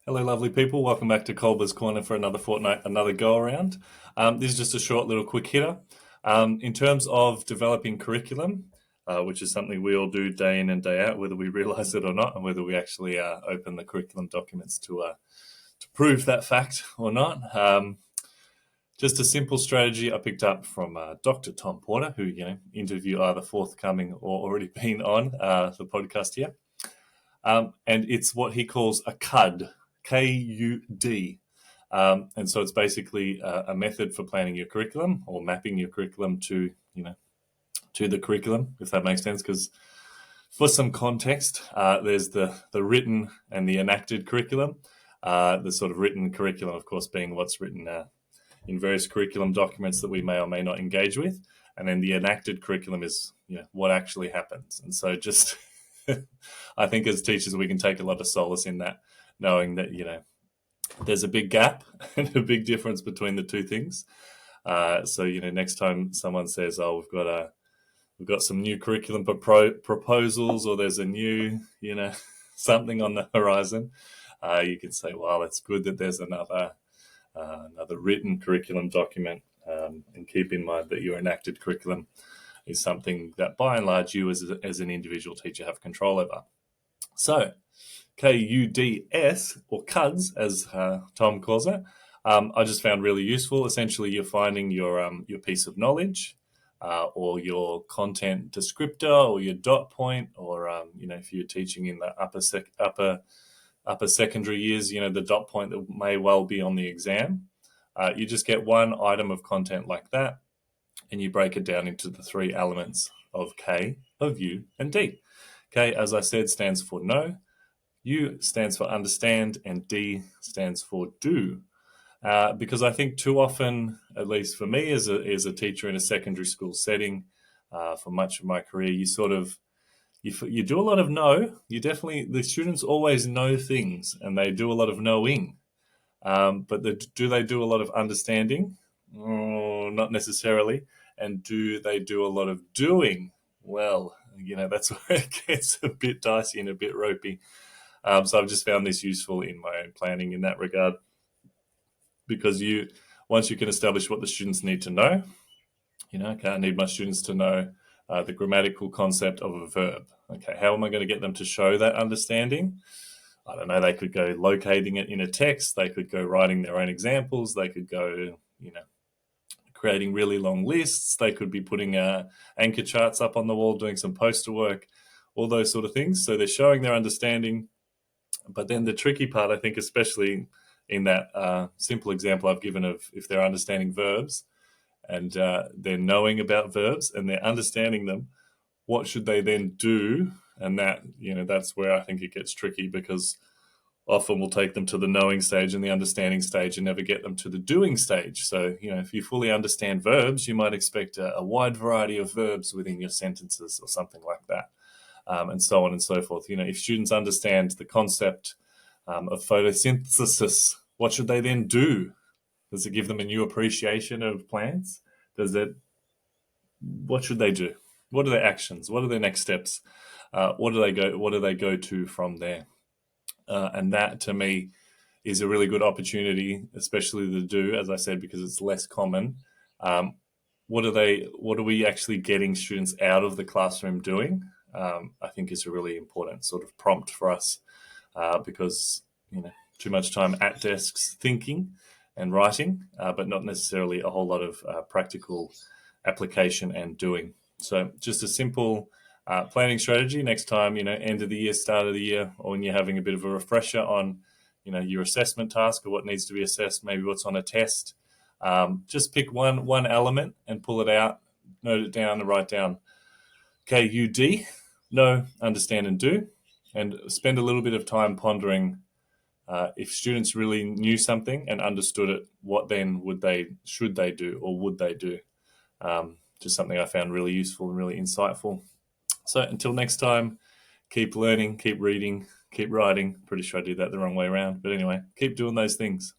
Hello, lovely people. Welcome back to Kolber's Corner for another fortnight, another go around. This is just a short little quick hitter. In terms of developing curriculum, which is something we all do day in and day out, whether we realize it or not, and whether we actually open the curriculum documents to prove that fact or not. Just a simple strategy I picked up from Dr. Tom Porter, who interview either forthcoming or already been on the podcast here. And it's what he calls a KUD, KUD. And so it's basically a method for planning your curriculum or mapping your curriculum to the curriculum, if that makes sense. Because for some context, there's the written and the enacted curriculum. The sort of written curriculum, of course, being what's written in various curriculum documents that we may or may not engage with. And then the enacted curriculum is what actually happens. And so just I think as teachers, we can take a lot of solace in that, knowing that, there's a big gap and a big difference between the two things. So, next time someone says, oh, we've got some new curriculum proposals, or there's a new, something on the horizon, you can say, well, it's good that there's another written curriculum document, and keep in mind that your enacted curriculum is something that by and large you as an individual teacher have control over. So KUDS, or KUDs as Tom calls it, I just found really useful. Essentially, you're finding your piece of knowledge, or your content descriptor, or your dot point, or if you're teaching in the upper secondary years, the dot point that may well be on the exam. You just get one item of content like that, and you break it down into the three elements of K, of U, and D. K, as I said, stands for know. U stands for understand, and D stands for do. Because I think too often, at least for me as a teacher in a secondary school setting, for much of my career, you do a lot of know. The students always know things, and they do a lot of knowing. But do they do a lot of understanding? Oh, not necessarily. And do they do a lot of doing? Well, that's where it gets a bit dicey and a bit ropey. So I've just found this useful in my own planning in that regard, because once you can establish what the students need to know, okay, I need my students to know the grammatical concept of a verb. Okay, how am I going to get them to show that understanding? I don't know, they could go locating it in a text, they could go writing their own examples, they could go, creating really long lists, they could be putting anchor charts up on the wall, doing some poster work, all those sort of things. So they're showing their understanding. But then the tricky part, I think, especially in that simple example I've given of if they're understanding verbs and they're knowing about verbs and they're understanding them, what should they then do? And that's where I think it gets tricky, because often we'll take them to the knowing stage and the understanding stage and never get them to the doing stage. So, if you fully understand verbs, you might expect a wide variety of verbs within your sentences or something like that, and so on and so forth. If students understand the concept of photosynthesis, what should they then do? Does it give them a new appreciation of plants? What should they do? What are their actions? What are their next steps? What do they go to from there? And that, to me, is a really good opportunity, especially the do, as I said, because it's less common. What are we actually getting students out of the classroom doing? I think is a really important sort of prompt for us, because too much time at desks thinking and writing, but not necessarily a whole lot of practical application and doing. So just a simple planning strategy next time, end of the year, start of the year, or when you're having a bit of a refresher on, your assessment task or what needs to be assessed, maybe what's on a test. Just pick one element and pull it out, note it down and write down KUD, know, understand and do, and spend a little bit of time pondering if students really knew something and understood it, what then should they do or would they do? Just something I found really useful and really insightful. So until next time, keep learning, keep reading, keep writing. Pretty sure I did that the wrong way around. But anyway, keep doing those things.